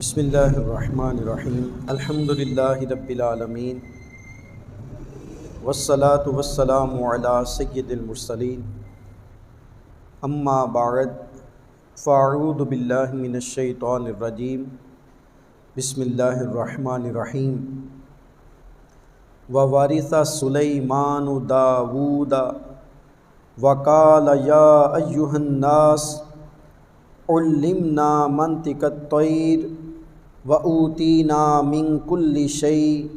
بسم اللہ الرحمن الرحیم الحمد للہ رب العالمین والصلاة والسلام علی سید المرسلین اما بعد فاعوذ باللہ من الشیطان الرجیم بسم اللہ الرحمن الرحیم ووارث سلیمان داود وقال یا ایہا الناس علمنا منطق الطیر وَأُوتِينَا مِن كُلِّ شَيْءٍ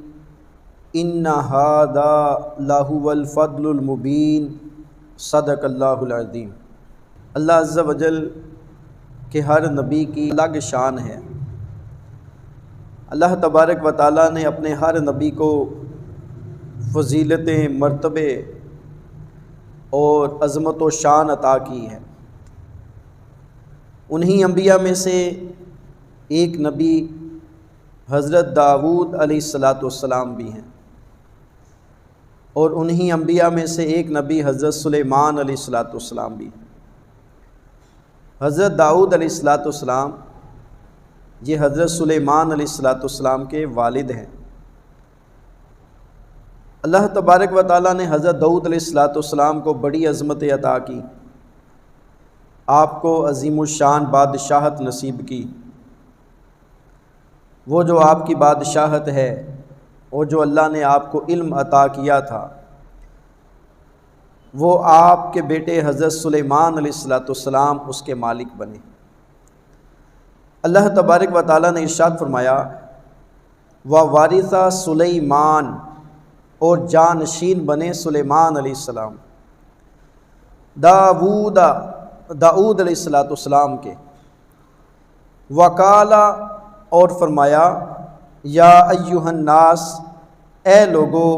إِنَّ هَذَا لَهُوَ الْفَضْلُ الْمُبِينُ صدق اللہ العظیم۔ اللہ عز و جل کے ہر نبی کی الگ شان ہے۔ اللہ تبارک و تعالیٰ نے اپنے ہر نبی کو فضیلتیں، مرتبے اور عظمت و شان عطا کی ہے۔ انہی انبیاء میں سے ایک نبی حضرت داؤد علیہ السلام بھی ہیں، اور انہی انبیاء میں سے ایک نبی حضرت سلیمان علیہ السلام بھی ہیں۔ حضرت داؤد علیہ السلام یہ حضرت سلیمان علیہ السلام کے والد ہیں۔ اللہ تبارک و تعالیٰ نے حضرت داؤد علیہ السلام کو بڑی عظمت عطا کی، آپ کو عظیم الشان بادشاہت نصیب کی۔ وہ جو آپ کی بادشاہت ہے اور جو اللہ نے آپ کو علم عطا کیا تھا، وہ آپ کے بیٹے حضرت سلیمان علیہ السلام اس کے مالک بنے۔ اللہ تبارک و تعالیٰ نے ارشاد فرمایا وَوَارِثَ سلیمان، اور جانشین بنے سلیمان علیہ السلام داؤد علیہ السلام کے۔ وقال، اور فرمایا یا ایہا الناس، اے لوگو،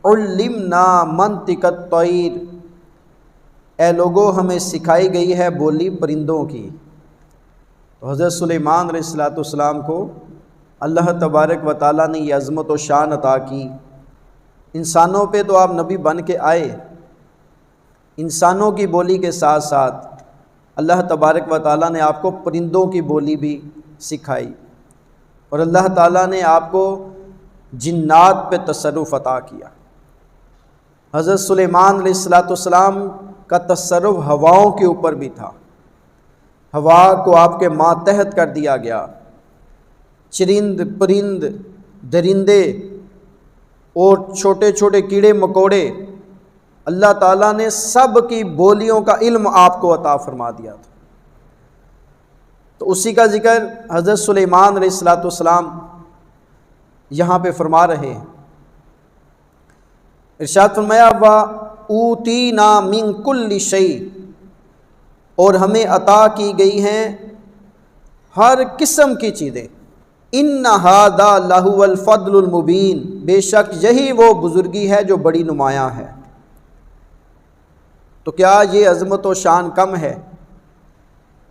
علمنا منطق الطیر، اے لوگو ہمیں سکھائی گئی ہے بولی پرندوں کی۔ تو حضرت سلیمان علیہ السلام کو اللہ تبارک و تعالیٰ نے یہ عظمت و شان عطا کی۔ انسانوں پہ تو آپ نبی بن کے آئے، انسانوں کی بولی کے ساتھ ساتھ اللہ تبارک و تعالیٰ نے آپ کو پرندوں کی بولی بھی سکھائی، اور اللہ تعالیٰ نے آپ کو جنات پہ تصرف عطا کیا۔ حضرت سلیمان علیہ السلام کا تصرف ہواؤں کے اوپر بھی تھا، ہوا کو آپ کے ماتحت کر دیا گیا۔ چرند، پرند، درندے اور چھوٹے چھوٹے کیڑے مکوڑے، اللہ تعالیٰ نے سب کی بولیوں کا علم آپ کو عطا فرما دیا تھا۔ تو اسی کا ذکر حضرت سلیمان علیہ السلام یہاں پہ فرما رہے ہیں۔ ارشاد فرمایا وَأُوتِينَا مِن كُلِّ شَيْءٍ، اور ہمیں عطا کی گئی ہیں ہر قسم کی چیزیں۔ إِنَّ هَذَا لَهُوَ الْفَضْلُ الْمُبِينُ، بے شک یہی وہ بزرگی ہے جو بڑی نمایاں ہے۔ تو کیا یہ عظمت و شان کم ہے؟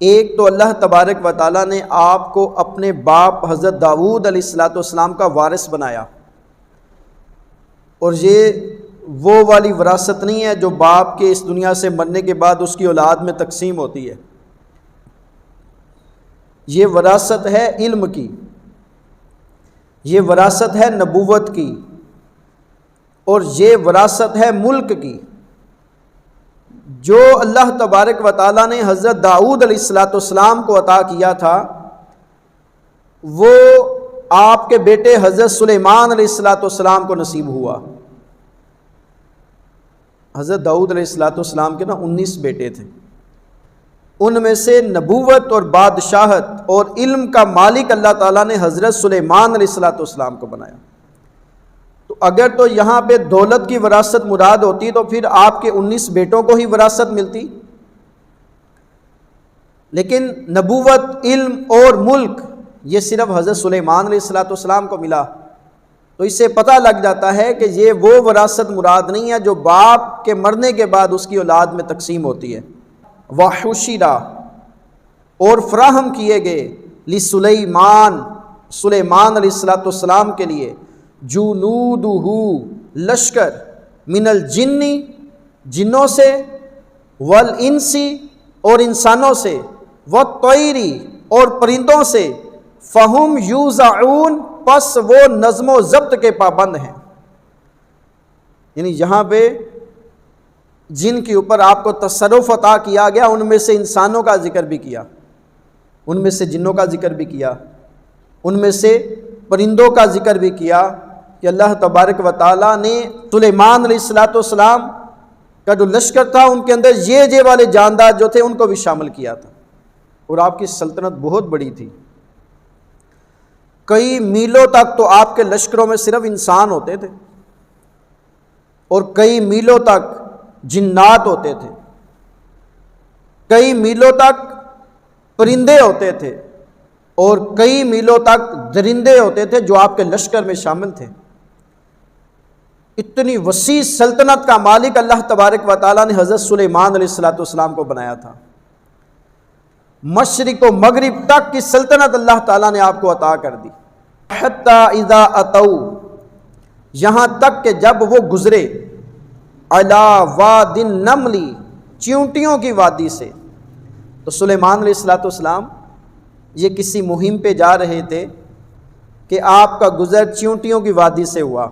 ایک تو اللہ تبارک و تعالیٰ نے آپ کو اپنے باپ حضرت داؤد علیہ السلام کا وارث بنایا، اور یہ وہ والی وراثت نہیں ہے جو باپ کے اس دنیا سے مرنے کے بعد اس کی اولاد میں تقسیم ہوتی ہے۔ یہ وراثت ہے علم کی، یہ وراثت ہے نبوت کی، اور یہ وراثت ہے ملک کی۔ جو اللہ تبارک و تعالیٰ نے حضرت داؤد علیہ السلام کو عطا کیا تھا، وہ آپ کے بیٹے حضرت سلیمان علیہ السلام کو نصیب ہوا۔ حضرت داؤد علیہ السلام کے 19 بیٹے تھے، ان میں سے نبوت اور بادشاہت اور علم کا مالک اللہ تعالیٰ نے حضرت سلیمان علیہ السلام کو بنایا۔ تو اگر تو یہاں پہ دولت کی وراثت مراد ہوتی تو پھر آپ کے 19 بیٹوں کو ہی وراثت ملتی، لیکن نبوت، علم اور ملک یہ صرف حضرت سلیمان علیہ السلام کو ملا۔ تو اس سے پتہ لگ جاتا ہے کہ یہ وہ وراثت مراد نہیں ہے جو باپ کے مرنے کے بعد اس کی اولاد میں تقسیم ہوتی ہے۔ وَحُشِرَ، اور فراہم کیے گئے، لِسُلَیمان، سلیمان علیہ السلام کے لیے، جنودہ، لشکر، من الجن، جنوں سے، والانس، اور انسانوں سے، والطیر، اور پرندوں سے، فہم یوزعون، پس وہ نظم و ضبط کے پابند ہیں. یعنی یہاں پہ جن کے اوپر آپ کو تصرف عطا کیا گیا ان میں سے انسانوں کا ذکر بھی کیا، ان میں سے جنوں کا ذکر بھی کیا، ان میں سے پرندوں کا ذکر بھی کیا کہ اللہ تبارک و تعالیٰ نے سلیمان علیہ السلام کا جو لشکر تھا ان کے اندر یہ والے جاندار جو تھے ان کو بھی شامل کیا تھا. اور آپ کی سلطنت بہت بڑی تھی، کئی میلوں تک تو آپ کے لشکروں میں صرف انسان ہوتے تھے اور کئی میلوں تک جنات ہوتے تھے، کئی میلوں تک پرندے ہوتے تھے اور کئی میلوں تک درندے ہوتے تھے جو آپ کے لشکر میں شامل تھے. اتنی وسیع سلطنت کا مالک اللہ تبارک و تعالیٰ نے حضرت سلیمان علیہ السلام کو بنایا تھا. مشرق و مغرب تک کی سلطنت اللہ تعالیٰ نے آپ کو عطا کر دی. حتی اذا اتوا، یہاں تک کہ جب وہ گزرے علی واد النمل، چیونٹیوں کی وادی سے. تو سلیمان علیہ السلام یہ کسی مہم پہ جا رہے تھے کہ آپ کا گزر چیونٹیوں کی وادی سے ہوا.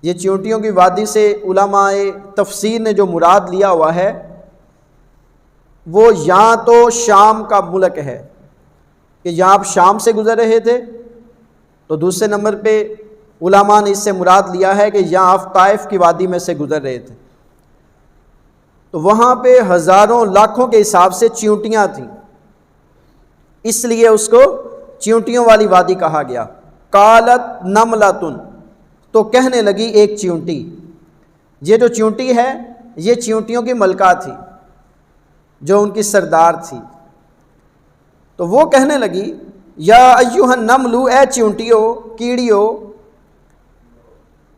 یہ چیونٹیوں کی وادی سے علماء تفسیر نے جو مراد لیا ہوا ہے وہ یہاں تو شام کا ملک ہے کہ یہاں آپ شام سے گزر رہے تھے، تو دوسرے نمبر پہ علماء نے اس سے مراد لیا ہے کہ یہاں آپ طائف کی وادی میں سے گزر رہے تھے. تو وہاں پہ ہزاروں لاکھوں کے حساب سے چیونٹیاں تھیں، اس لیے اس کو چیونٹیوں والی وادی کہا گیا. قالت نملۃ، تو کہنے لگی ایک چیونٹی. یہ جو چیونٹی ہے یہ چیونٹیوں کی ملکہ تھی جو ان کی سردار تھی. تو وہ کہنے لگی یا ایھا النمل، اے چیونٹیو کیڑیو،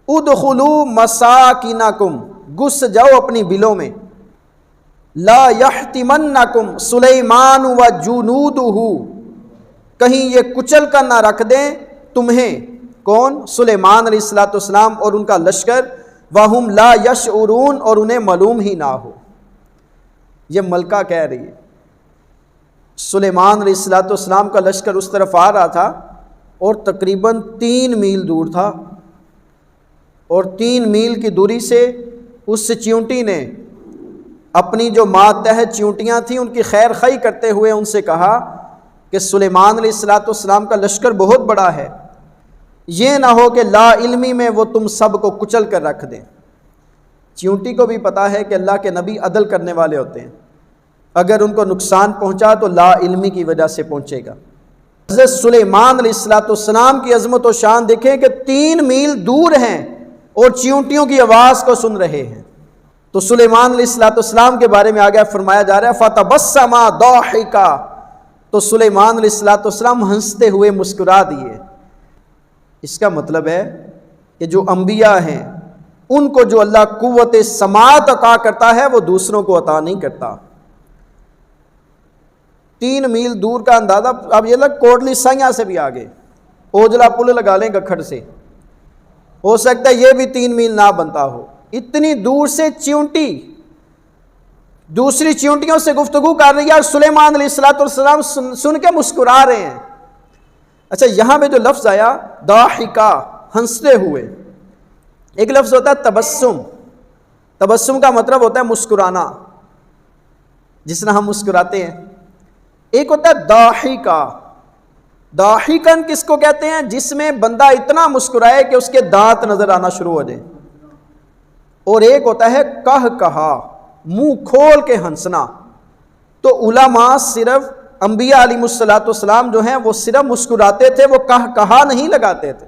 ادخلوا مساکنکم، گھس جاؤ اپنی بلوں میں، لا یحطمنکم سلیمان و جنودہ، کہیں یہ کچل کر نہ رکھ دیں تمہیں. کون؟ سلیمان علیہ السلام اور ان کا لشکر. وہم لا یشعرون، اور انہیں معلوم ہی نہ ہو. یہ ملکہ کہہ رہی ہے. سلیمان علیہ السلام کا لشکر اس طرف آ رہا تھا اور تقریباً 3 میل دور تھا، اور 3 میل کی دوری سے اس چیونٹی نے اپنی جو ماتحت چیونٹیاں تھیں ان کی خیر خواہی کرتے ہوئے ان سے کہا کہ سلیمان علیہ السلام کا لشکر بہت بڑا ہے، یہ نہ ہو کہ لا علمی میں وہ تم سب کو کچل کر رکھ دیں. چیونٹی کو بھی پتا ہے کہ اللہ کے نبی عدل کرنے والے ہوتے ہیں، اگر ان کو نقصان پہنچا تو لا علمی کی وجہ سے پہنچے گا. حضرت سلیمان علیہ السلام کی عظمت و شان دیکھیں کہ 3 میل دور ہیں اور چیونٹیوں کی آواز کو سن رہے ہیں. تو سلیمان علیہ السلام کے بارے میں آگے فرمایا جا رہا ہے فتبسم ضاحکا، تو سلیمان علیہ السلام ہنستے ہوئے مسکرا دیے. اس کا مطلب ہے کہ جو انبیاء ہیں ان کو جو اللہ قوت سماعت عطا کرتا ہے وہ دوسروں کو عطا نہیں کرتا. 3 میل دور کا اندازہ اب یہ لگ کوٹلی سائیاں سے بھی آگے، اوجلا پل لگا لیں گکھڑ سے، ہو سکتا ہے یہ بھی 3 میل نہ بنتا ہو. اتنی دور سے چیونٹی دوسری چیونٹیوں سے گفتگو کر رہی ہے اور سلیمان علیہ السلام سن کے مسکرا رہے ہیں. اچھا، یہاں پہ جو لفظ آیا ضاحکا، ہنستے ہوئے، ایک لفظ ہوتا ہے تبسم. تبسم کا مطلب ہوتا ہے مسکرانا، جس طرح ہم مسکراتے ہیں. ایک ہوتا ہے ضاحکا. ضاحکن کس کو کہتے ہیں؟ جس میں بندہ اتنا مسکرائے کہ اس کے دانت نظر آنا شروع ہو جائیں. اور ایک ہوتا ہے کہا، منہ کھول کے ہنسنا. تو علماء صرف انبیاء علیہ السلام جو ہیں وہ صرف مسکراتے تھے، وہ کہا نہیں لگاتے تھے.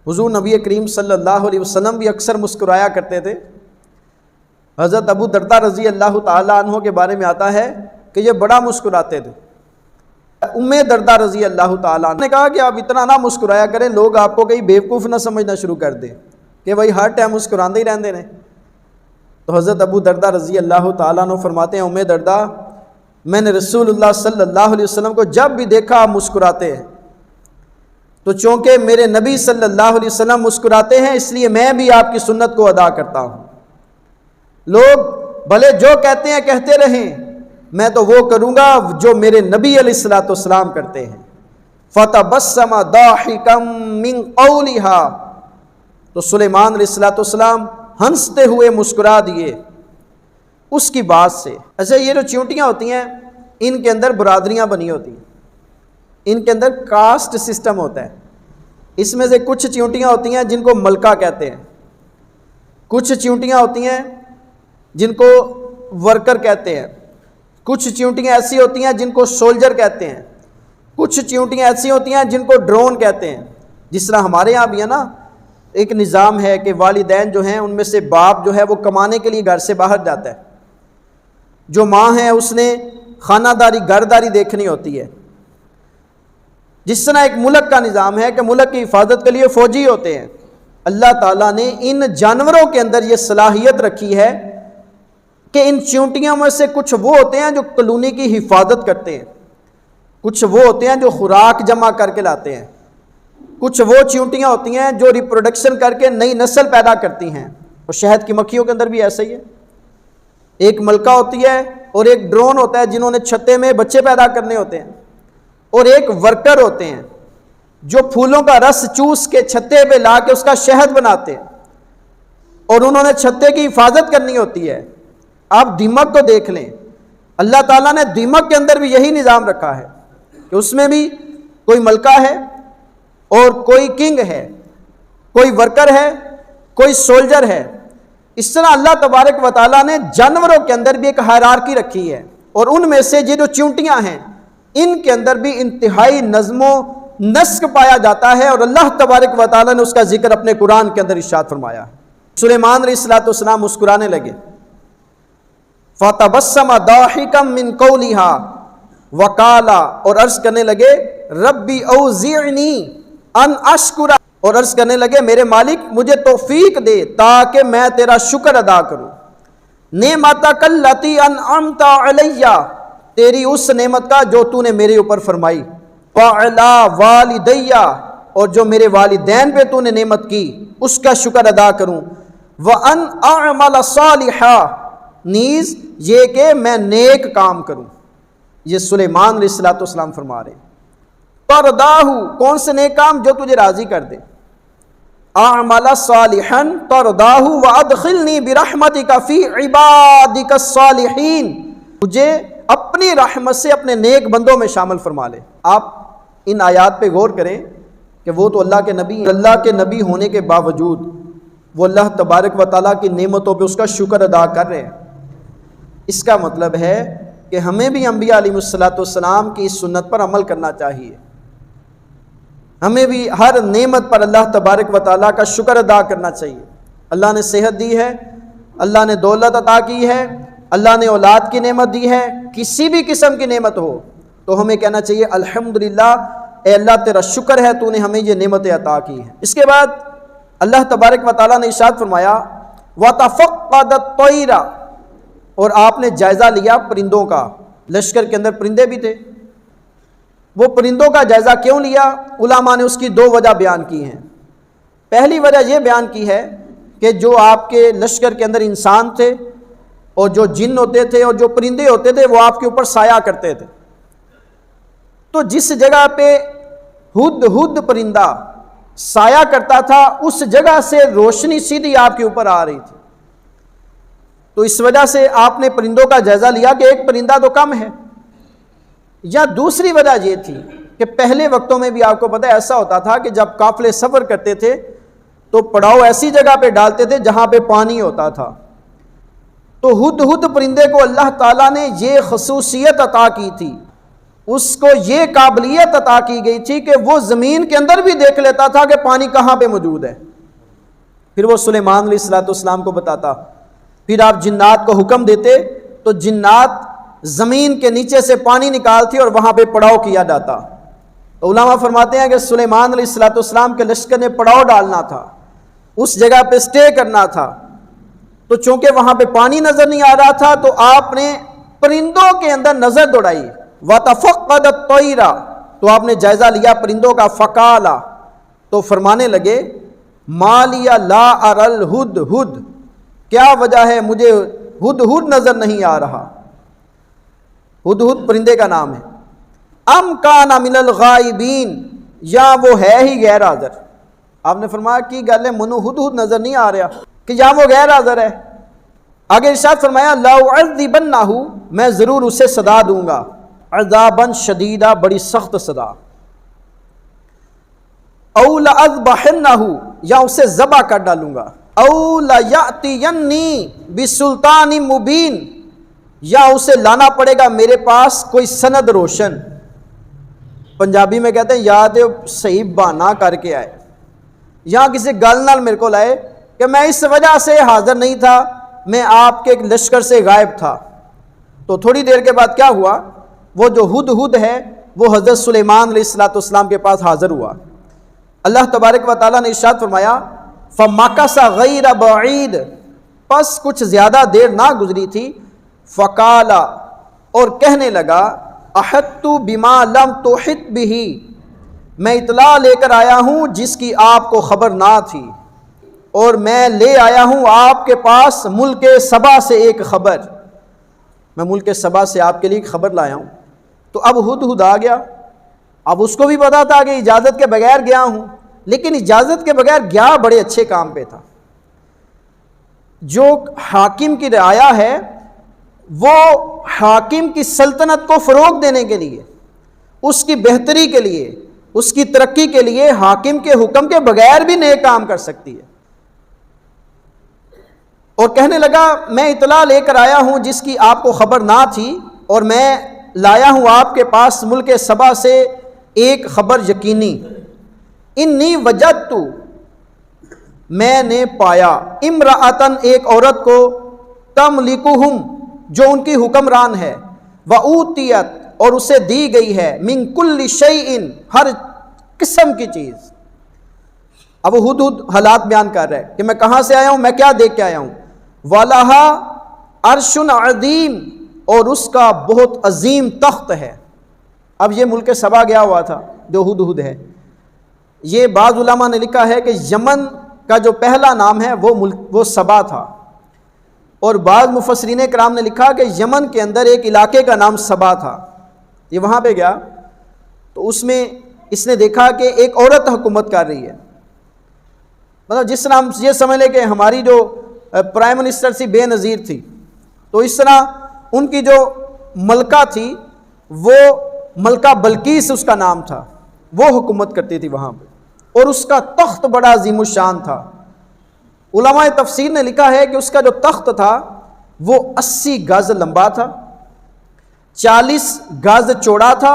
حضور نبی کریم صلی اللہ علیہ وسلم بھی اکثر مسکرایا کرتے تھے. حضرت ابو درداء رضی اللہ تعالیٰ عنہ کے بارے میں آتا ہے کہ یہ بڑا مسکراتے تھے. ام درداء رضی اللہ تعالیٰ عنہ نے کہا کہ آپ اتنا نہ مسکرایا کریں، لوگ آپ کو کہیں بیوقوف نہ سمجھنا شروع کر دیں کہ بھائی ہر ٹائم مسکراندے ہی رہندے ہیں. تو حضرت ابو درداء رضی اللہ تعالیٰ عنہ فرماتے ہیں ام درداء، میں نے رسول اللہ صلی اللہ علیہ وسلم کو جب بھی دیکھا آپ مسکراتے ہیں تو چونکہ میرے نبی صلی اللہ علیہ وسلم مسکراتے ہیں اس لیے میں بھی آپ کی سنت کو ادا کرتا ہوں. لوگ بھلے جو کہتے ہیں کہتے رہیں، میں تو وہ کروں گا جو میرے نبی علیہ السلام کرتے ہیں. فتبسم ضاحکا من قولہا، تو سلیمان علیہ السلام ہنستے ہوئے مسکرا دیے اس کی بات سے۔ اچھا، یہ جو چیونٹیاں ہوتی ہیں ان کے اندر برادریاں بنی ہوتی ہیں، ان کے اندر کاسٹ سسٹم ہوتا ہے۔ اس میں سے کچھ چیونٹیاں ہوتی ہیں جن کو ملکہ کہتے ہیں، کچھ چیونٹیاں ہوتی ہیں جن کو ورکر کہتے ہیں، کچھ چیونٹیاں ایسی ہوتی ہیں جن کو سولجر کہتے ہیں، کچھ چیونٹیاں ایسی ہوتی ہیں جن کو ڈرون کہتے ہیں۔ جس طرح ہمارے ہاں بھی ہے نا، ایک نظام ہے کہ والدین جو ہیں ان میں سے باپ جو ہے وہ کمانے کے لیے گھر سے باہر جاتا ہے، جو ماں ہے اس نے خانہ داری گھرداری دیکھنی ہوتی ہے۔ جس طرح ایک ملک کا نظام ہے کہ ملک کی حفاظت کے لیے فوجی ہوتے ہیں، اللہ تعالیٰ نے ان جانوروں کے اندر یہ صلاحیت رکھی ہے کہ ان چیونٹیوں میں سے کچھ وہ ہوتے ہیں جو کالونی کی حفاظت کرتے ہیں، کچھ وہ ہوتے ہیں جو خوراک جمع کر کے لاتے ہیں، کچھ وہ چیونٹیاں ہوتی ہیں جو ریپروڈکشن کر کے نئی نسل پیدا کرتی ہیں۔ اور شہد کی مکھیوں کے اندر بھی ایسا ہی ہے، ایک ملکہ ہوتی ہے اور ایک ڈرون ہوتا ہے جنہوں نے چھتے میں بچے پیدا کرنے ہوتے ہیں، اور ایک ورکر ہوتے ہیں جو پھولوں کا رس چوس کے چھتے پہ لا کے اس کا شہد بناتے ہیں، اور انہوں نے چھتے کی حفاظت کرنی ہوتی ہے۔ آپ دیمک کو دیکھ لیں، اللہ تعالیٰ نے دیمک کے اندر بھی یہی نظام رکھا ہے کہ اس میں بھی کوئی ملکہ ہے اور کوئی کنگ ہے، کوئی ورکر ہے، کوئی سولجر ہے۔ اس طرح اللہ تبارک و تعالیٰ نے جانوروں کے اندر بھی ایک ہائرارکی رکھی ہے، اور ان میں سے یہ جو چیونٹیاں ہیں ان کے اندر بھی انتہائی نظم و نسق پایا جاتا ہے، اور اللہ تبارک و تعالیٰ نے اس کا ذکر اپنے قرآن کے اندر ارشاد فرمایا۔ سلیمان علیہ السلام مسکرانے لگے، فَتَبَسَّمَ ضَاحِكًا مِّن قَوْلِهَا وَقَالَ، اور عرض کرنے لگے ربی اوزعنی ان اشکر، اور عرض کرنے لگے میرے مالک مجھے توفیق دے تاکہ میں تیرا شکر ادا کروں۔ نعمتک التی انعمت علی، تیری اس نعمت کا جو تو نے میرے اوپر فرمائی، وعلی والدی، اور جو میرے والدین پہ تو نے نعمت کی اس کا شکر ادا کروں، وان اعمل صالحا، نیز یہ کہ میں نیک کام کروں۔ یہ سلیمان علیہ السلام فرما رہے ہیں، ترضاہ، کون سے نیک کام؟ جو تجھے راضی کر دے۔ اعمل صالحا ترضاہ وادخلنی برحمتک فی عبادک الصالحین، مجھے اپنی رحمت سے اپنے نیک بندوں میں شامل فرما لے۔ آپ ان آیات پہ غور کریں کہ وہ تو اللہ کے نبی ہونے کے باوجود وہ اللہ تبارک و تعالیٰ کی نعمتوں پہ اس کا شکر ادا کر رہے ہیں۔ اس کا مطلب ہے کہ ہمیں بھی انبیاء علیہ السلام کی اس سنت پر عمل کرنا چاہیے، ہمیں بھی ہر نعمت پر اللہ تبارک و تعالیٰ کا شکر ادا کرنا چاہیے۔ اللہ نے صحت دی ہے، اللہ نے دولت عطا کی ہے، اللہ نے اولاد کی نعمت دی ہے، کسی بھی قسم کی نعمت ہو تو ہمیں کہنا چاہیے الحمدللہ، اے اللہ تیرا شکر ہے تو نے ہمیں یہ نعمتیں عطا کی ہیں۔ اس کے بعد اللہ تبارک و تعالیٰ نے ارشاد فرمایا وَتَفَقَّدَ الطَّيْرَ، اور آپ نے جائزہ لیا پرندوں کا۔ لشکر کے اندر پرندے بھی تھے، وہ پرندوں کا جائزہ کیوں لیا؟ علماء نے اس کی دو وجہ بیان کی ہیں۔ پہلی وجہ یہ بیان کی ہے کہ جو آپ کے لشکر کے اندر انسان تھے اور جو جن ہوتے تھے اور جو پرندے ہوتے تھے وہ آپ کے اوپر سایہ کرتے تھے، تو جس جگہ پہ ہد پرندہ سایہ کرتا تھا اس جگہ سے روشنی سیدھی آپ کے اوپر آ رہی تھی، تو اس وجہ سے آپ نے پرندوں کا جائزہ لیا کہ ایک پرندہ تو کم ہے۔ یا دوسری وجہ یہ تھی کہ پہلے وقتوں میں بھی آپ کو پتہ ہے ایسا ہوتا تھا کہ جب قافلے سفر کرتے تھے تو پڑاؤ ایسی جگہ پہ ڈالتے تھے جہاں پہ پانی ہوتا تھا، تو ہد پرندے کو اللہ تعالیٰ نے یہ خصوصیت عطا کی تھی، اس کو یہ قابلیت عطا کی گئی تھی کہ وہ زمین کے اندر بھی دیکھ لیتا تھا کہ پانی کہاں پہ موجود ہے، پھر وہ سلیمان علیہ السلام کو بتاتا۔ پھر آپ جنات کو حکم دیتے تو جنات زمین کے نیچے سے پانی نکالتی اور وہاں پہ پڑاؤ کیا جاتا۔ علماء فرماتے ہیں کہ سلیمان علیہ السلام کے لشکر نے پڑاؤ ڈالنا تھا، اس جگہ پہ سٹے کرنا تھا، تو چونکہ وہاں پہ پانی نظر نہیں آ رہا تھا تو آپ نے پرندوں کے اندر نظر دوڑائی۔ وَتَفَقَّدَ الطَّيْرَ، تو آپ نے جائزہ لیا پرندوں کا۔ فَقَالَ، تو فرمانے لگے مَا لِيَ لَا أَرَى الْهُدْهُدْ، کیا وجہ ہے مجھے ہد نظر نہیں آ رہا۔ ہد پرندے کا نام ہے۔ ام کان من الغائبین، یا وہ ہے ہی غیر حاضر۔ آپ نے فرمایا کی گل ہے، منو ہدہد نظر نہیں آ رہا کہ یا وہ غیر حاضر ہے۔ آگے ارشاد فرمایا لأعذبنہ، میں ضرور اسے سزا دوں گا، عذاباً شدیدہ، بڑی سخت سزا، او لأذبحنہ، یا اسے ذبح کر ڈالوں گا، او لیأتینی بسلطان مبین، یا اسے لانا پڑے گا میرے پاس کوئی سند روشن۔ پنجابی میں کہتے ہیں یا تو صحیح بہانہ کر کے آئے، یا کسی گل نال میرے کو لائے کہ میں اس وجہ سے حاضر نہیں تھا، میں آپ کے لشکر سے غائب تھا۔ تو تھوڑی دیر کے بعد کیا ہوا، وہ جو ہدہد ہے وہ حضرت سلیمان علیہ السلام کے پاس حاضر ہوا۔ اللہ تبارک و تعالیٰ نے ارشاد فرمایا فَمَكَثَ غَيْرَ بَعِيدٍ، پس کچھ زیادہ دیر نہ گزری تھی، فَقَالَ، اور کہنے لگا، أَحَطتُ بِمَا لَمْ تُحِطْ بِهِ، میں اطلاع لے کر آیا ہوں جس کی آپ کو خبر نہ تھی، اور میں لے آیا ہوں آپ کے پاس ملک سبا سے ایک خبر، میں ملک سبا سے آپ کے لیے ایک خبر لایا ہوں۔ تو اب ہدہد آ گیا، اب اس کو بھی پتا تھا کہ اجازت کے بغیر گیا ہوں، لیکن اجازت کے بغیر گیا بڑے اچھے کام پہ تھا۔ جو حاکم کی رعایا ہے وہ حاکم کی سلطنت کو فروغ دینے کے لیے، اس کی بہتری کے لیے، اس کی ترقی کے لیے حاکم کے حکم کے بغیر بھی نیک کام کر سکتی ہے۔ اور کہنے لگا میں اطلاع لے کر آیا ہوں جس کی آپ کو خبر نہ تھی، اور میں لایا ہوں آپ کے پاس ملک سبا سے ایک خبر یقینی، انی وجدت، میں نے پایا، امرأتن، ایک عورت کو، تملکہم، جو ان کی حکمران ہے، وَأُوتِیَتْ، اور اسے دی گئی ہے، من کل شیء، ہر قسم کی چیز۔ اب وہ ہدہد حالات بیان کر رہا ہے کہ میں کہاں سے آیا ہوں، میں کیا دیکھ کے آیا ہوں، وَلَهَا عَرْشٌ عَظِيمٌ، اور اس کا بہت عظیم تخت ہے۔ اب یہ ملک سبا گیا ہوا تھا جو ہدہد ہے، یہ بعض علماء نے لکھا ہے کہ یمن کا جو پہلا نام ہے وہ سبا تھا، اور بعض مفسرین کرام نے لکھا کہ یمن کے اندر ایک علاقے کا نام سبا تھا۔ یہ وہاں پہ گیا تو اس میں اس نے دیکھا کہ ایک عورت حکومت کر رہی ہے، مطلب جس طرح ہم یہ سمجھ لیں کہ ہماری جو پرائم منسٹر تھی بے نظیر تھی، تو اس طرح ان کی جو ملکہ تھی وہ ملکہ بلقیس اس کا نام تھا، وہ حکومت کرتی تھی وہاں پہ، اور اس کا تخت بڑا عظیم الشان تھا۔ علماء تفسیر نے لکھا ہے کہ اس کا جو تخت تھا وہ 80 گز لمبا تھا، 40 گز چوڑا تھا،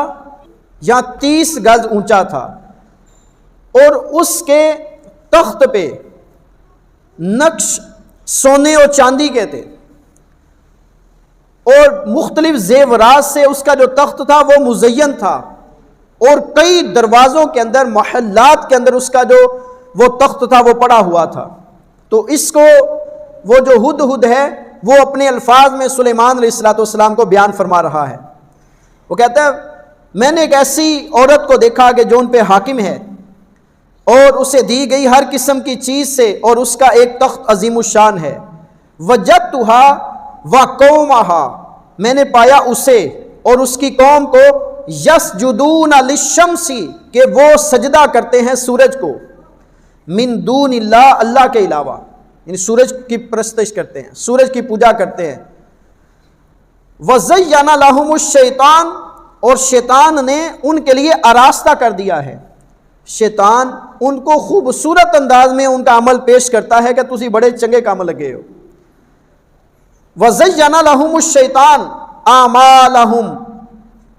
یا 30 گز اونچا تھا، اور اس کے تخت پہ نقش سونے اور چاندی کے تھے، اور مختلف زیورات سے اس کا جو تخت تھا وہ مزین تھا، اور کئی دروازوں کے اندر، محلات کے اندر اس کا جو وہ تخت تھا وہ پڑا ہوا تھا۔ تو اس کو وہ جو ہدہد ہے وہ اپنے الفاظ میں سلیمان علیہ السلام کو بیان فرما رہا ہے۔ وہ کہتا ہے میں نے ایک ایسی عورت کو دیکھا کہ جو ان پہ حاکم ہے، اور اسے دی گئی ہر قسم کی چیز سے، اور اس کا ایک تخت عظیم الشان ہے۔ وجدتها وقومها، میں نے پایا اسے اور اس کی قوم کو، یسجدون للشمس، کہ وہ سجدہ کرتے ہیں سورج کو، من دون اللہ، اللہ کے علاوہ، یعنی سورج کی پرستش کرتے ہیں، سورج کی پوجا کرتے ہیں۔ وَزَيَّنَ لَهُمُ الشَّيْطَانُ، اور شیطان نے ان کے لیے آراستہ کر دیا ہے، شیطان ان کو خوبصورت انداز میں ان کا عمل پیش کرتا ہے کہ تسی بڑے چنگے کام لگے ہو۔ وَزَيَّنَ لَهُمُ الشَّيْطَانُ أَعْمَالَهُمْ،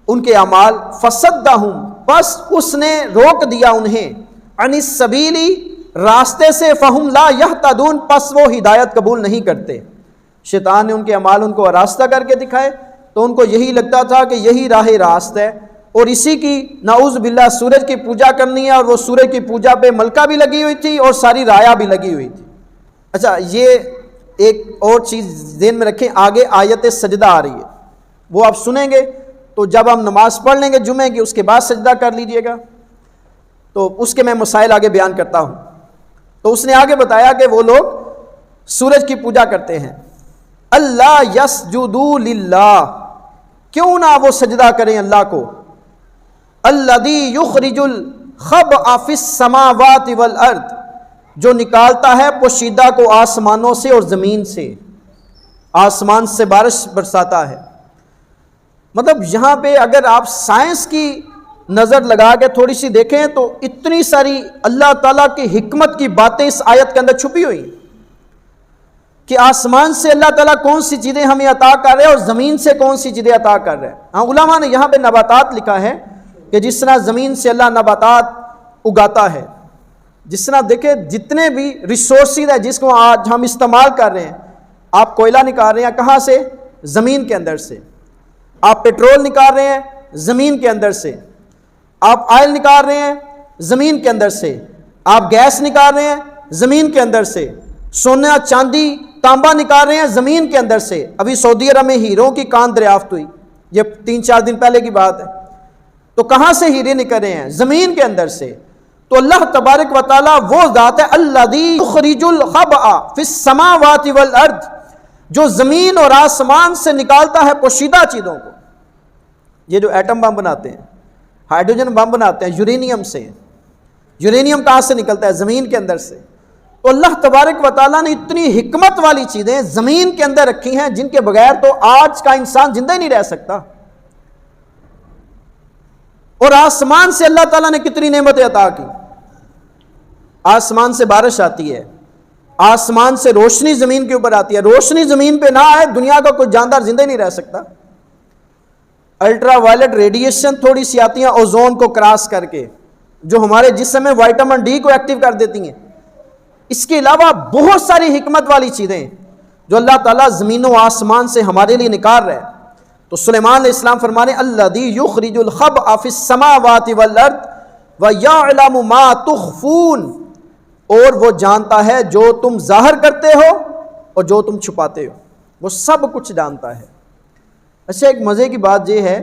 ان کے اعمال، فَصَدَّهُمْ، پس اس نے روک دیا انہیں، عن السبیل، راستے سے، فَهُمْ لَا يَهْتَدُونَ، پس وہ ہدایت قبول نہیں کرتے۔ شیطان نے ان کے اعمال ان کو راستہ کر کے دکھائے، تو ان کو یہی لگتا تھا کہ یہی راہ راست ہے، اور اسی کی نعوذ باللہ سورج کی پوجا کرنی ہے، اور وہ سورج کی پوجا پہ ملکہ بھی لگی ہوئی تھی اور ساری رایا بھی لگی ہوئی تھی۔ اچھا، یہ ایک اور چیز ذہن میں رکھیں، آگے آیت سجدہ آ رہی ہے، وہ آپ سنیں گے تو جب ہم نماز پڑھ لیں گے جمعے کی، اس کے بعد سجدہ کر لیجئے گا، تو اس کے میں مسائل آگے بیان کرتا ہوں۔ تو اس نے آگے بتایا کہ وہ لوگ سورج کی پوجا کرتے ہیں، اللہ یسجدوا للہ، کیوں نہ وہ سجدہ کریں اللہ کو، الذی یخرج الخبأ فی السماوات والارض، جو نکالتا ہے پوشیدہ کو آسمانوں سے اور زمین سے، آسمان سے بارش برساتا ہے۔ مطلب یہاں پہ اگر آپ سائنس کی نظر لگا کے تھوڑی سی دیکھیں تو اتنی ساری اللہ تعالیٰ کی حکمت کی باتیں اس آیت کے اندر چھپی ہوئی ہیں کہ آسمان سے اللہ تعالیٰ کون سی چیزیں ہمیں عطا کر رہے ہیں اور زمین سے کون سی چیزیں عطا کر رہے ہیں۔ ہاں علماء نے یہاں پہ نباتات لکھا ہے کہ جس طرح زمین سے اللہ نباتات اگاتا ہے، جس طرح دیکھیں جتنے بھی ریسورسز ہیں جس کو آج ہم استعمال کر رہے ہیں، آپ کوئلہ نکال رہے ہیں کہاں سے؟ زمین کے اندر سے۔ آپ پیٹرول نکال رہے ہیں زمین کے اندر سے، آپ آئل نکال رہے ہیں زمین کے اندر سے، آپ گیس نکال رہے ہیں زمین کے اندر سے، سونا چاندی تانبا نکال رہے ہیں زمین کے اندر سے۔ ابھی سعودی عرب میں ہیروں کی کان دریافت ہوئی، یہ 3-4 دن پہلے کی بات ہے۔ تو کہاں سے ہیرے نکل رہے ہیں؟ زمین کے اندر سے۔ تو اللہ تبارک و تعالیٰ وہ ذات ہے الذی یخرج الخبأ فی السماوات والارض، جو زمین اور آسمان سے نکالتا ہے پوشیدہ چیزوں کو۔ یہ جو ایٹم بم بناتے ہیں، ہائیڈروجن بم بناتے ہیں یورینیم سے، یورینیم کہاں سے نکلتا ہے؟ زمین کے اندر سے۔ تو اللہ تبارک و تعالیٰ نے اتنی حکمت والی چیزیں زمین کے اندر رکھی ہیں جن کے بغیر تو آج کا انسان زندہ ہی نہیں رہ سکتا۔ اور آسمان سے اللہ تعالیٰ نے کتنی نعمتیں عطا کی۔ آسمان سے بارش آتی ہے، آسمان سے روشنی زمین کے اوپر آتی ہے۔ روشنی زمین پہ نہ آئے دنیا کا کوئی جاندار زندہ ہی نہیں رہ سکتا۔ الٹرا وائلٹ ریڈیشن تھوڑی سی آتی ہیں اوزون کو کراس کر کے، جو ہمارے جسم میں وائٹامن ڈی کو ایکٹیو کر دیتی ہیں۔ اس کے علاوہ بہت ساری حکمت والی چیزیں جو اللہ تعالیٰ زمین و آسمان سے ہمارے لیے نکال رہے ہیں۔ تو سلیمان علیہ السلام فرمانے الذی یخرج الخبأ فی السماوات والارض ویعلم ما تخفون، اور وہ جانتا ہے جو تم ظاہر کرتے ہو اور جو تم چھپاتے ہو، وہ سب کچھ جانتا ہے۔ اچھا ایک مزے کی بات یہ ہے،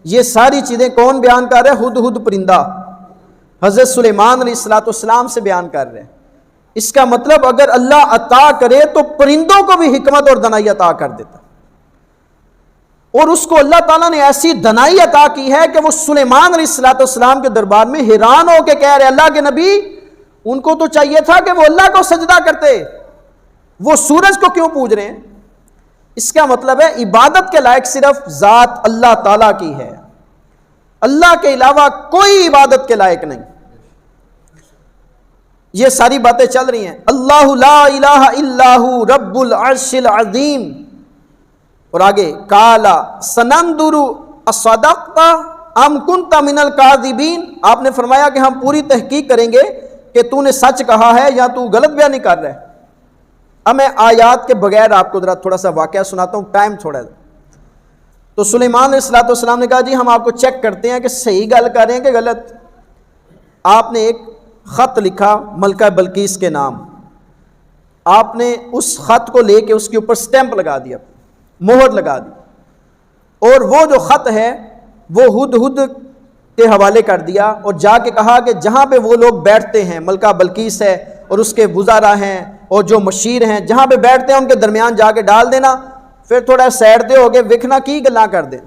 یہ ساری چیزیں کون بیان کر رہے ہیں؟ ہدہد پرندہ حضرت سلیمان علیہ السلام سے بیان کر رہے ہیں۔ اس کا مطلب اگر اللہ عطا کرے تو پرندوں کو بھی حکمت اور دانائی عطا کر دیتا، اور اس کو اللہ تعالیٰ نے ایسی دانائی عطا کی ہے کہ وہ سلیمان علیہ السلام کے دربار میں حیران ہو کے کہہ رہے اللہ کے نبی، ان کو تو چاہیے تھا کہ وہ اللہ کو سجدہ کرتے، وہ سورج کو کیوں پوج رہے ہیں؟ اس کا مطلب ہے عبادت کے لائق صرف ذات اللہ تعالیٰ کی ہے، اللہ کے علاوہ کوئی عبادت کے لائق نہیں۔ یہ ساری باتیں چل رہی ہیں۔ اللہ لا الہ الا ہو رب العرش العظیم، اور آگے کالا سننظر اصدقت ام کنت من الکاذبین، آپ نے فرمایا کہ ہم پوری تحقیق کریں گے کہ تو نے سچ کہا ہے یا تو غلط بیان نہیں کر رہا ہے۔ اب میں آیات کے بغیر آپ کو ذرا تھوڑا سا واقعہ سناتا ہوں، ٹائم تھوڑا ہے۔ تو سلیمان علیہ السلام نے کہا جی ہم آپ کو چیک کرتے ہیں کہ صحیح گل کر رہے ہیں کہ غلط۔ آپ نے ایک خط لکھا ملکہ بلقیس کے نام، آپ نے اس خط کو لے کے اس کے اوپر سٹیمپ لگا دیا، مہر لگا دی، اور وہ جو خط ہے وہ ہدہد کے حوالے کر دیا، اور جا کے کہا کہ جہاں پہ وہ لوگ بیٹھتے ہیں، ملکہ بلقیس ہے اور اس کے وزراء ہیں اور جو مشیر ہیں، جہاں پہ بیٹھتے ہیں ان کے درمیان جا کے ڈال دینا، پھر تھوڑا سیڈ دے ہو کے وکھنا کی گلاں کر دیں۔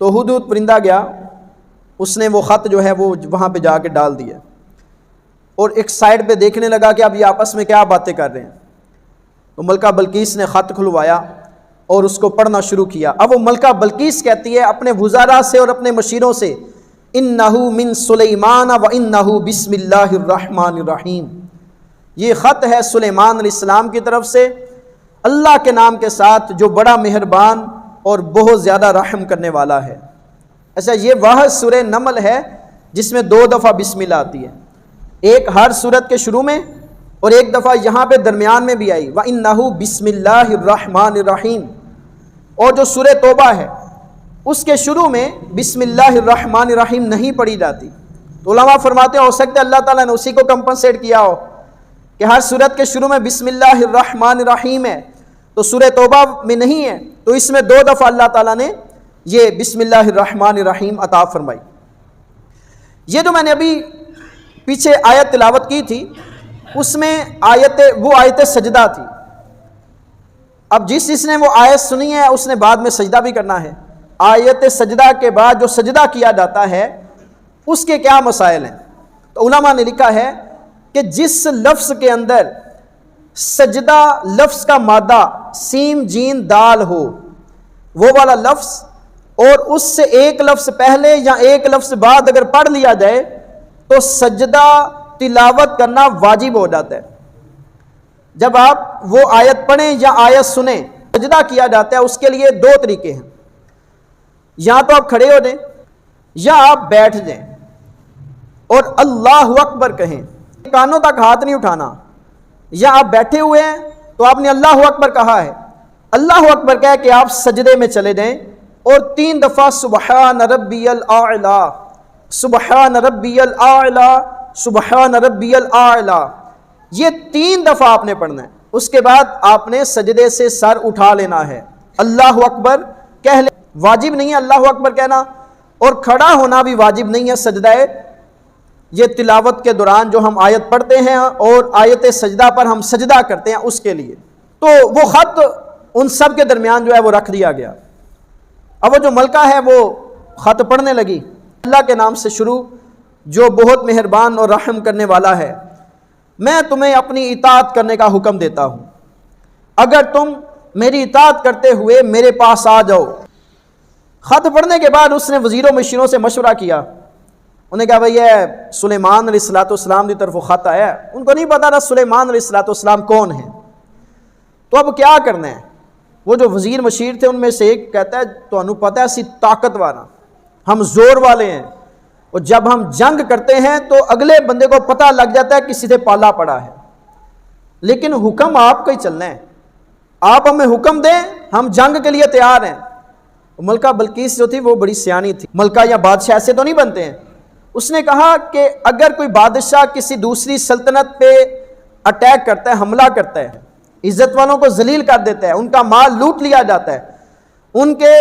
تو ہدہد پرندہ گیا، اس نے وہ خط جو ہے وہ وہاں پہ جا کے ڈال دیا، اور ایک سائڈ پہ دیکھنے لگا کہ اب یہ آپس میں کیا باتیں کر رہے ہیں۔ تو ملکہ بلقیس نے خط کھلوایا اور اس کو پڑھنا شروع کیا۔ اب وہ ملکہ بلقیس کہتی ہے اپنے وزراء سے اور اپنے مشیروں سے، انہو من سلیمان و انہو بسم اللہ الرحمن الرحیم، یہ خط ہے سلیمان علیہ السلام کی طرف سے اللہ کے نام کے ساتھ جو بڑا مہربان اور بہت زیادہ رحم کرنے والا ہے۔ اچھا یہ واحد سورہ نمل ہے جس میں 2 دفعہ بسم اللہ آتی ہے، ایک ہر سورت کے شروع میں اور ایک دفعہ یہاں پہ درمیان میں بھی آئی وَإِنَّهُ بِسْمِ اللَّهِ الرَّحْمَنِ الرَّحِيمِ۔ اور جو سورہ توبہ ہے اس کے شروع میں بسم اللہ الرحمن الرحیم نہیں پڑھی جاتی، تو علماء فرماتے ہیں ہو سکتا ہے اللہ تعالیٰ نے اسی کو کمپنسیٹ کیا ہو کہ ہر سورت کے شروع میں بسم اللہ الرحمن الرحیم ہے تو سورہ توبہ میں نہیں ہے، تو اس میں 2 دفعہ اللہ تعالیٰ نے یہ بسم اللہ الرحمن الرحیم عطا فرمائی۔ یہ جو میں نے ابھی پیچھے آیت تلاوت کی تھی اس میں وہ آیت سجدہ تھی۔ اب جس نے وہ آیت سنی ہے اس نے بعد میں سجدہ بھی کرنا ہے، آیت سجدہ کے بعد جو سجدہ کیا جاتا ہے اس کے کیا مسائل ہیں؟ تو علماء نے لکھا ہے کہ جس لفظ کے اندر سجدہ لفظ کا مادہ سین جیم دال ہو وہ والا لفظ، اور اس سے ایک لفظ پہلے یا ایک لفظ بعد اگر پڑھ لیا جائے تو سجدہ تلاوت کرنا واجب ہو جاتا ہے۔ جب آپ وہ آیت پڑھیں یا آیت سنیں، سجدہ کیا جاتا ہے، اس کے لیے دو طریقے ہیں، یا تو آپ کھڑے ہو جائیں یا آپ بیٹھ جائیں اور اللہ اکبر کہیں، کانوں تک ہاتھ نہیں اٹھانا، یا آپ بیٹھے ہوئے ہیں تو آپ نے اللہ اکبر کہا ہے، اللہ اکبر کہہ کہ آپ سجدے میں چلے جائیں اور 3 دفعہ سبحان ربی الاعلی، سبحان ربی الاعلی، سبحان ربی الاعلی، یہ 3 دفعہ آپ نے پڑھنا ہے۔ اس کے بعد آپ نے سجدے سے سر اٹھا لینا ہے، اللہ اکبر کہہ لے، واجب نہیں ہے اللہ اکبر کہنا، اور کھڑا ہونا بھی واجب نہیں ہے سجدہ یہ تلاوت کے دوران جو ہم آیت پڑھتے ہیں اور آیت سجدہ پر ہم سجدہ کرتے ہیں اس کے لیے۔ تو وہ خط ان سب کے درمیان جو ہے وہ رکھ دیا گیا۔ اب وہ جو ملکہ ہے وہ خط پڑھنے لگی، اللہ کے نام سے شروع جو بہت مہربان اور رحم کرنے والا ہے، میں تمہیں اپنی اطاعت کرنے کا حکم دیتا ہوں، اگر تم میری اطاعت کرتے ہوئے میرے پاس آ جاؤ۔ خط پڑھنے کے بعد اس نے وزیروں مشیروں سے مشورہ کیا، انہوں نے کہا بھئی یہ سلیمان علیہ السلام کی طرف وہ خط آیا ہے، ان کو نہیں پتا تھا سلیمان علیہ السلام کون ہیں، تو اب کیا کرنا ہے؟ وہ جو وزیر مشیر تھے ان میں سے ایک کہتا ہے تو انہوں پتہ ہے اسی طاقت والا، ہم زور والے ہیں، اور جب ہم جنگ کرتے ہیں تو اگلے بندے کو پتہ لگ جاتا ہے کہ سیدھے پالا پڑا ہے، لیکن حکم آپ کا ہی چلنا ہے، آپ ہمیں حکم دیں، ہم جنگ کے لیے تیار ہیں۔ ملکہ بلقیس جو تھی وہ بڑی سیانی تھی، ملکہ یا بادشاہ ایسے تو نہیں بنتے ہیں، اس نے کہا کہ اگر کوئی بادشاہ کسی دوسری سلطنت پہ اٹیک کرتا ہے، حملہ کرتا ہے، عزت والوں کو ذلیل کر دیتا ہے، ان کا مال لوٹ لیا جاتا ہے، ان کے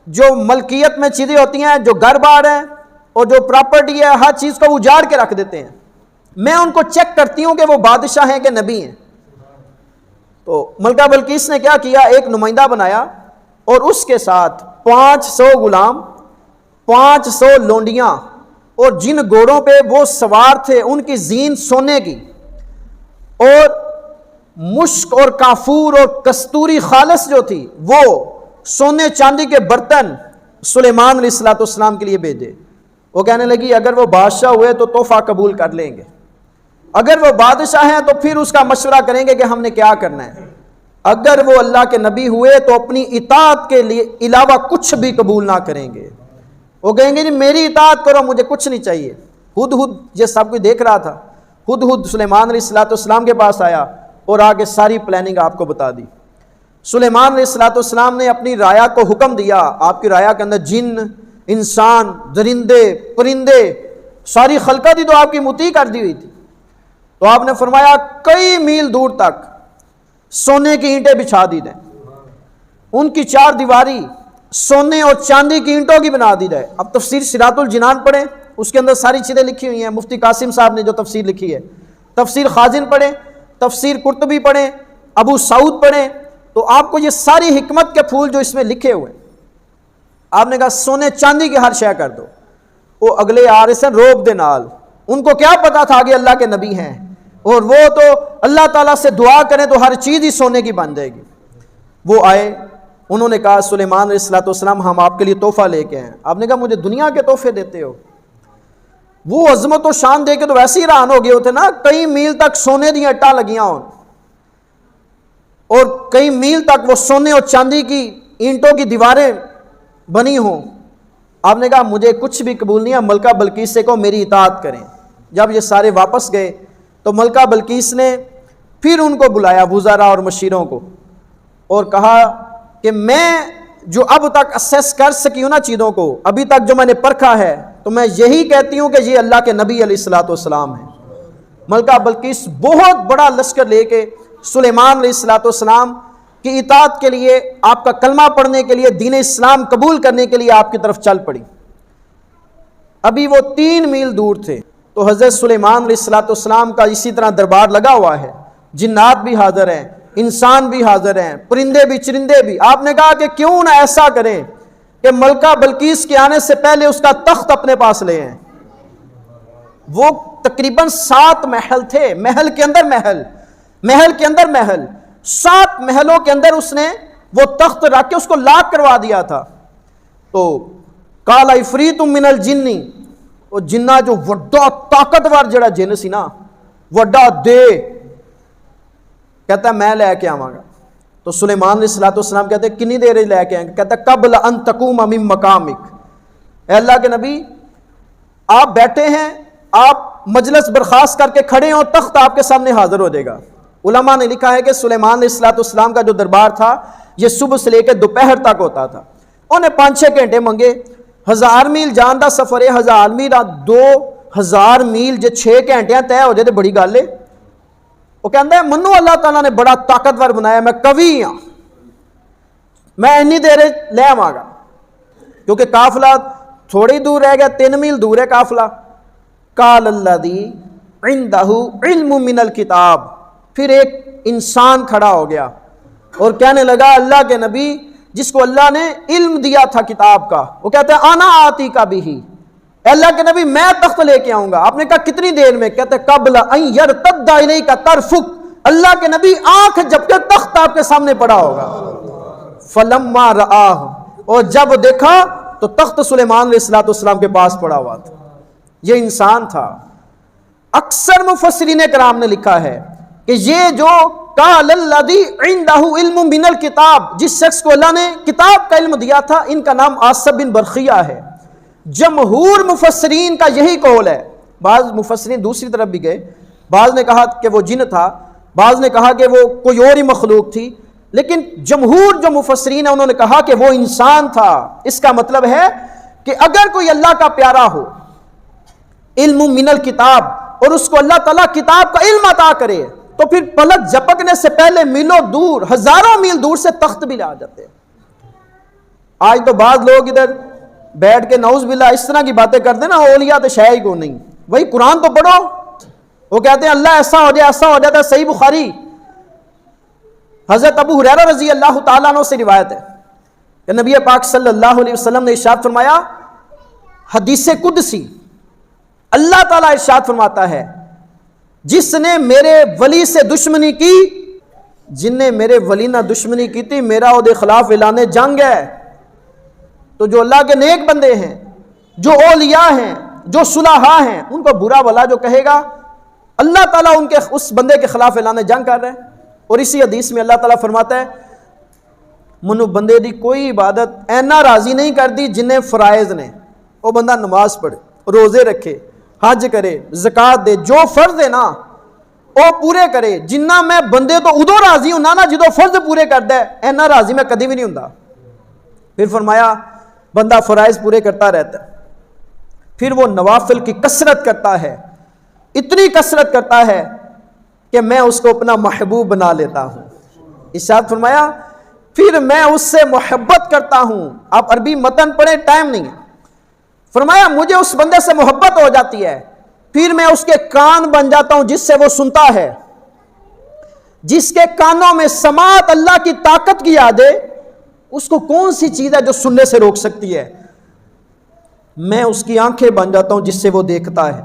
جو ملکیت میں چیزیں ہوتی ہیں، جو گھر بار ہیں اور جو پراپرٹی ہے، ہر چیز کو اجاڑ کے رکھ دیتے ہیں، میں ان کو چیک کرتی ہوں کہ وہ بادشاہ ہیں کہ نبی ہیں۔ تو ملکہ بلقیس نے کیا کیا، ایک نمائندہ بنایا اور اس کے ساتھ 500 غلام، 500 لونڈیاں، اور جن گھوڑوں پہ وہ سوار تھے ان کی زین سونے کی، اور مشک اور کافور اور کستوری خالص جو تھی وہ سونے چاندی کے برتن سلیمان علیہ السلام کے لیے بھیجے۔ وہ کہنے لگی اگر وہ بادشاہ ہوئے تو تحفہ قبول کر لیں گے، اگر وہ بادشاہ ہیں تو پھر اس کا مشورہ کریں گے کہ ہم نے کیا کرنا ہے، اگر وہ اللہ کے نبی ہوئے تو اپنی اطاعت کے لیے علاوہ کچھ بھی قبول نہ کریں گے، وہ کہیں گے جی میری اطاعت کرو، مجھے کچھ نہیں چاہیے۔ ہدہد یہ سب کچھ دیکھ رہا تھا، ہدہد سلیمان علیہ السلام کے پاس آیا اور آگے ساری پلاننگ آپ کو بتا دی۔ سلیمان علیہ السلام نے اپنی رایا کو حکم دیا، آپ کی رایا کے اندر جن، انسان، درندے، پرندے، ساری خلقت ہی تو آپ کی مطیع کر دی ہوئی تھی، تو آپ نے فرمایا کئی میل دور تک سونے کی اینٹیں بچھا دی جائیں، ان کی 4 دیواری سونے اور چاندی کی اینٹوں کی بنا دی جائے۔ اب تفسیر صراط الجنان پڑھیں، اس کے اندر ساری چیزیں لکھی ہوئی ہیں، مفتی قاسم صاحب نے جو تفسیر لکھی ہے، تفسیر خازن پڑھیں، تفسیر قرطبی پڑھیں، ابو سعود پڑھیں، تو آپ کو یہ ساری حکمت کے پھول جو اس میں لکھے ہوئے، آپ نے کہا سونے چاندی کی ہر شے کر دو۔ وہ اگلے آ رہے سن روب دے نال، ان کو کیا پتا تھا کہ اللہ کے نبی ہیں، اور وہ تو اللہ تعالیٰ سے دعا کریں تو ہر چیز ہی سونے کی بن جائے گی۔ وہ آئے، انہوں نے کہا سلیمان علیہ السلام ہم آپ کے لیے تحفہ لے کے ہیں۔ آپ نے کہا مجھے دنیا کے تحفے دیتے ہو؟ وہ عظمت و شان دے کے تو ویسے ہی حیران ہو گئے ہوتے نا، کئی میل تک سونے دی اٹا لگیاں ہوں اور کئی میل تک وہ سونے اور چاندی کی اینٹوں کی دیواریں بنی ہوں۔ آپ نے کہا مجھے کچھ بھی قبول نہیں ہے، ملکہ بلقیس سے کہو میری اطاعت کریں۔ جب یہ سارے واپس گئے تو ملکہ بلقیس نے پھر ان کو بلایا، وزراء اور مشیروں کو، اور کہا کہ میں جو اب تک اسیس کر سکی ہوں نا چیزوں کو، ابھی تک جو میں نے پرکھا ہے، تو میں یہی کہتی ہوں کہ یہ اللہ کے نبی علیہ السلام ہیں۔ ملکہ بلقیس بہت بڑا لشکر لے کے سلیمان علیہ السلام کی اطاعت کے لیے، آپ کا کلمہ پڑھنے کے لیے، دین اسلام قبول کرنے کے لیے آپ کی طرف چل پڑی۔ ابھی وہ 3 میل دور تھے تو حضرت سلیمان علیہ السلام کا اسی طرح دربار لگا ہوا ہے، جنات بھی حاضر ہیں، انسان بھی حاضر ہیں، پرندے بھی چرندے بھی۔ آپ نے کہا کہ کیوں نہ ایسا کریں کہ ملکہ بلقیس کے آنے سے پہلے اس کا تخت اپنے پاس لے ہیں. وہ تقریباً 7 محل تھے، محل کے اندر محل، محل کے اندر محل، 7 محلوں کے اندر اس نے وہ تخت رکھ کے اس کو لاک کروا دیا تھا. تو قال عفریت من الجن، وہ جنہ جو وڈا طاقتور جڑا جن سی نا، وڈا دے، کہتا ہے میں لے کے آواں گا. تو سلیمان علیہ السلام کہتے ہیں کنی دیر لے کے آئیں گے؟ کہتا ہے قبل ان تقوم من مقامک، اے اللہ کے نبی آپ بیٹھے ہیں، آپ مجلس برخاست کر کے کھڑے ہوں، تخت آپ کے سامنے حاضر ہو جائے گا. علماء نے لکھا ہے کہ سلیمان علیہ السلام کا جو دربار تھا یہ صبح سے لے کے دوپہر تک ہوتا تھا. انہیں 5-6 گھنٹے منگے، 1000 میل جان دا سفر ہے، 1000 میل 2000 میل جے 6 گھنٹے طے ہو جائے تو بڑی گل ہے. وہ کہتا ہے منو اللہ تعالیٰ نے بڑا طاقتور بنایا، میں قوی ہاں، میں انی دیر لے آواں گا. کیونکہ قافلہ تھوڑی دور رہ گیا، 3 میل دور ہے قافلہ. قال الذی عندہ علم من الکتاب، پھر ایک انسان کھڑا ہو گیا اور کہنے لگا اللہ کے نبی جس کو اللہ نے علم دیا تھا کتاب کا، وہ کہتا ہے انا آتی کا بھی، اللہ کے نبی میں تخت لے کے آؤں گا. آپ نے کہا کتنی دیر میں؟ کہتے ہیں قبل ان یرتد الیک طرفک، اللہ کے نبی آنکھ جب کہ تخت آپ کے سامنے پڑا ہوگا. فلما رآہ، اور جب دیکھا تو تخت سلیمان علیہ السلام کے پاس پڑا ہوا تھا. یہ انسان تھا. اکثر مفسرین کرام نے لکھا ہے کہ یہ جو قال الذی عندہ علم من الکتاب، جس شخص کو اللہ نے کتاب کا علم دیا تھا، ان کا نام عاصب بن برخیہ ہے. جمہور مفسرین کا یہی قول ہے. بعض مفسرین دوسری طرف بھی گئے، بعض نے کہا کہ وہ جن تھا، بعض نے کہا کہ وہ کوئی اور ہی مخلوق تھی، لیکن جمہور جو مفسرین ہیں انہوں نے کہا کہ وہ انسان تھا. اس کا مطلب ہے کہ اگر کوئی اللہ کا پیارا ہو، علم من الکتاب، اور اس کو اللہ تعالیٰ کتاب کا علم عطا کرے، تو پھر پلک جھپکنے سے پہلے میلوں دور، 1000 میل دور سے تخت بھی لا جاتے. آج تو بعض لوگ ادھر بیٹھ کے نعوذ باللہ اس طرح کی باتیں کرتے نا، اولیاء تو شے ہی کو نہیں. وہی قرآن تو پڑھو. وہ کہتے ہیں اللہ ایسا ہو جائے، ایسا ہو جاتا ہے. صحیح بخاری حضرت ابو ہریرہ رضی اللہ تعالیٰ عنہ سے روایت ہے کہ نبی پاک صلی اللہ علیہ وسلم نے ارشاد فرمایا، حدیث قدسی، اللہ تعالیٰ ارشاد فرماتا ہے جس نے میرے ولی سے دشمنی کی، جن نے میرے ولی نہ دشمنی کی تھی، میرا او دے خلاف اعلان جنگ ہے. تو جو اللہ کے نیک بندے ہیں، جو اولیاء ہیں، جو صلحاء ہیں، ان کو برا بھلا جو کہے گا، اللہ تعالیٰ ان کے اس بندے کے خلاف اعلان جنگ کر رہے ہیں. اور اسی حدیث میں اللہ تعالیٰ فرماتا ہے منو بندے دی کوئی عبادت اینا راضی نہیں کر دی جنہیں فرائض نے. وہ بندہ نماز پڑھے، روزے رکھے، حج کرے، زکات دے، جو فرض ہے نا وہ پورے کرے. جنہ میں بندے تو ادو راضی ہوں نا جدو فرض پورے کرتا ہے، اینا راضی میں کدی بھی نہیں ہوں. پھر فرمایا بندہ فرائض پورے کرتا رہتا ہے، پھر وہ نوافل کی کثرت کرتا ہے، اتنی کثرت کرتا ہے کہ میں اس کو اپنا محبوب بنا لیتا ہوں. ارشاد فرمایا پھر میں اس سے محبت کرتا ہوں. آپ عربی متن پڑھیں، ٹائم نہیں ہے. فرمایا مجھے اس بندے سے محبت ہو جاتی ہے، پھر میں اس کے کان بن جاتا ہوں جس سے وہ سنتا ہے. جس کے کانوں میں سماعت اللہ کی طاقت کی یاد ہے، اس کو کون سی چیز ہے جو سننے سے روک سکتی ہے؟ میں اس کی آنکھیں بن جاتا ہوں جس سے وہ دیکھتا ہے.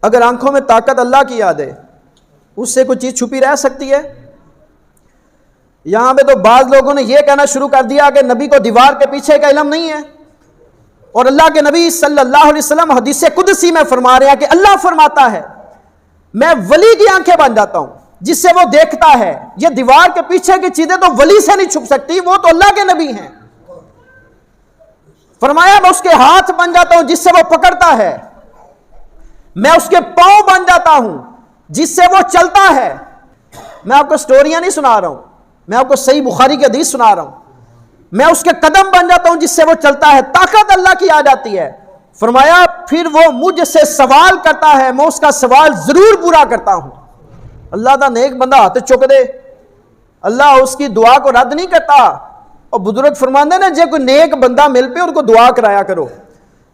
اگر آنکھوں میں طاقت اللہ کی یاد ہے، اس سے کوئی چیز چھپی رہ سکتی ہے؟ یہاں پہ تو بعض لوگوں نے یہ کہنا شروع کر دیا کہ نبی کو دیوار کے پیچھے کا علم نہیں ہے، اور اللہ کے نبی صلی اللہ علیہ وسلم حدیث قدسی میں فرما رہے ہیں کہ اللہ فرماتا ہے میں ولی کی آنکھیں بن جاتا ہوں جس سے وہ دیکھتا ہے. یہ دیوار کے پیچھے کی چیزیں تو ولی سے نہیں چھپ سکتی، وہ تو اللہ کے نبی ہیں. فرمایا میں اس کے ہاتھ بن جاتا ہوں جس سے وہ پکڑتا ہے، میں اس کے پاؤں بن جاتا ہوں جس سے وہ چلتا ہے. میں آپ کو سٹوریاں نہیں سنا رہا ہوں، میں آپ کو صحیح بخاری کی حدیث سنا رہا ہوں. میں اس کے قدم بن جاتا ہوں جس سے وہ چلتا ہے. طاقت اللہ کی آ جاتی ہے. فرمایا پھر وہ مجھ سے سوال کرتا ہے، میں اس کا سوال ضرور پورا کرتا ہوں. اللہ دا نیک بندہ ہاتھ چک دے، اللہ اس کی دعا کو رد نہیں کرتا. اور بزرگ فرماندے نے جے کوئی نیک بندہ مل پہ ان کو دعا کرایا کرو.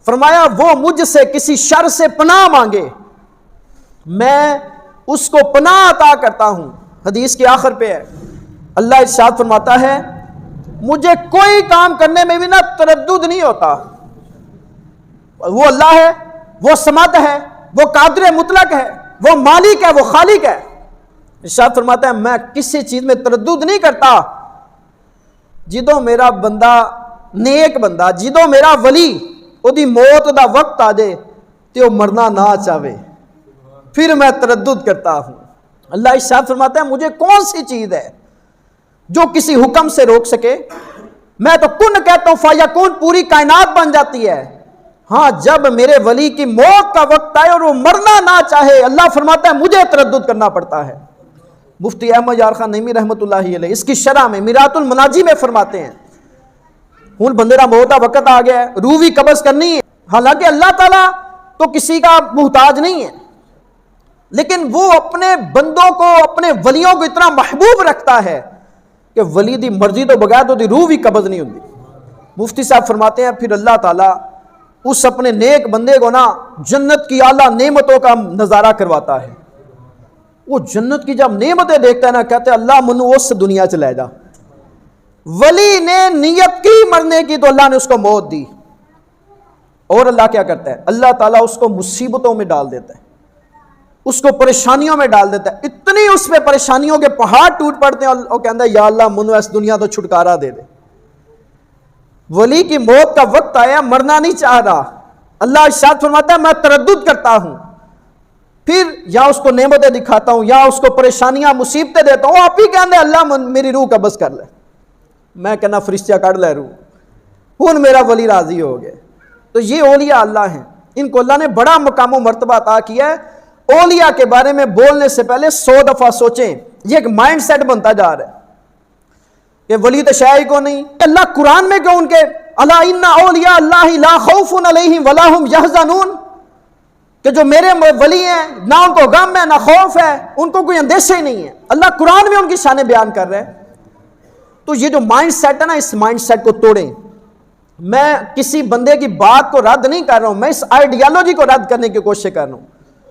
فرمایا وہ مجھ سے کسی شر سے پناہ مانگے، میں اس کو پناہ عطا کرتا ہوں. حدیث کے آخر پہ ہے اللہ ارشاد فرماتا ہے مجھے کوئی کام کرنے میں بھی نہ تردد نہیں ہوتا. وہ اللہ ہے، وہ سمد ہے، وہ قادر مطلق ہے، وہ مالک ہے، وہ خالق ہے. ارشاد فرماتا ہے میں کسی چیز میں تردد نہیں کرتا. جدوں میرا بندہ نیک بندہ، جدوں میرا ولی اودی موت دا وقت آ جائے تے وہ مرنا نہ چاہے، پھر میں تردد کرتا ہوں. اللہ ارشاد فرماتا ہے مجھے کون سی چیز ہے جو کسی حکم سے روک سکے؟ میں تو کن کہتا ہوں فیکون، پوری کائنات بن جاتی ہے. ہاں جب میرے ولی کی موت کا وقت آئے اور وہ مرنا نہ چاہے، اللہ فرماتا ہے مجھے تردد کرنا پڑتا ہے. مفتی احمد یار خان نعیمی رحمۃ اللہ علیہ اس کی شرح میں میرات المناجی میں فرماتے ہیں ہوں بندے کا موت کا وقت آ گیا ہے، روح بھی قبض کرنی ہے. حالانکہ اللہ تعالیٰ تو کسی کا محتاج نہیں ہے، لیکن وہ اپنے بندوں کو، اپنے ولیوں کو اتنا محبوب رکھتا ہے کہ ولی دی مرضی تو بغیر تو دی روح بھی قبض نہیں ہوتی. مفتی صاحب فرماتے ہیں پھر اللہ تعالیٰ اس اپنے نیک بندے کو نا جنت کی اعلیٰ نعمتوں کا نظارہ کرواتا ہے. وہ جنت کی جب نعمتیں دیکھتا ہے نا کہتے ہیں اللہ منو اس دنیا چ لے جا. ولی نے نیت کی مرنے کی تو اللہ نے اس کو موت دی. اور اللہ کیا کرتا ہے؟ اللہ تعالیٰ اس کو مصیبتوں میں ڈال دیتا ہے، اس کو پریشانیوں میں ڈال دیتا ہے. اتنی اس پہ پریشانیوں کے پہاڑ ٹوٹ پڑتے ہیں اور وہ کہتا ہے یا اللہ منو اس دنیا تو چھٹکارا دے دے. ولی کی موت کا وقت آیا، مرنا نہیں چاہ رہا. اللہ ارشاد فرماتا ہے میں تردد کرتا ہوں، پھر یا اس کو نعمتیں دکھاتا ہوں یا اس کو پریشانیاں مصیبتیں دیتا ہوں. آپ ہی کہتے ہیں اللہ میری روح قبض کر لے. میں کہنا فرشتہ کر لے روح، ہوں میرا ولی راضی ہو گئے. تو یہ اولیاء اللہ ہیں، ان کو اللہ نے بڑا مقام و مرتبہ عطا کیا ہے. اولیاء کے بارے میں بولنے سے پہلے 100 دفعہ سوچیں. یہ ایک مائنڈ سیٹ بنتا جا رہا ہے کہ ولی تو شاید کو نہیں. اللہ قرآن میں کیوں ان کے الا ان اولیاء اللہ لا خوف علیہم ولا هم یحزنون، کہ جو میرے ولی ہیں نہ ان کو غم ہے نہ خوف ہے، ان کو کوئی اندیشہ ہی نہیں ہے. اللہ قرآن میں ان کی شان بیان کر رہے ہیں. تو یہ جو مائنڈ سیٹ ہے نا، اس مائنڈ سیٹ کو توڑیں. میں کسی بندے کی بات کو رد نہیں کر رہا ہوں، میں اس آئیڈیالوجی کو رد کرنے کی کوشش کر رہا ہوں.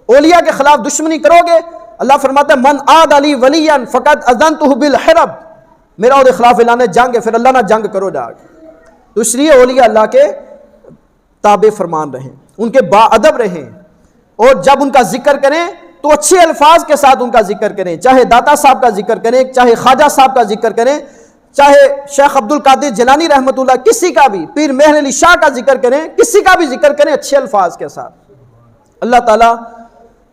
اولیاء کے خلاف دشمنی کرو گے، اللہ فرماتا ہے من عاد علی ولیا فقد اذنتہ بالحرب، میرا اور خلاف اعلان جنگ ہے، پھر اللہ نہ جنگ کرو جا کے. تو اس لیے اولیاء اللہ کے تابع فرمان رہیں، ان کے با ادب رہیں، اور جب ان کا ذکر کریں تو اچھے الفاظ کے ساتھ ان کا ذکر کریں. چاہے داتا صاحب کا ذکر کریں، چاہے خواجہ صاحب کا ذکر کریں، چاہے شیخ عبد القادر جیلانی رحمۃ اللہ، کسی کا بھی، پیر مہر علی شاہ کا ذکر کریں، کسی کا بھی ذکر کریں اچھے الفاظ کے ساتھ. اللہ تعالیٰ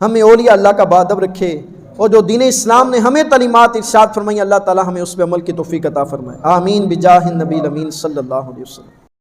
ہمیں اولیاء اللہ کا بادب رکھے، اور جو دین اسلام نے ہمیں تعلیمات ارشاد فرمائی اللہ تعالیٰ ہمیں اس پہ عمل کی توفیق عطا فرمائے. آمین بجاہ النبی الامین صلی اللہ علیہ وسلم.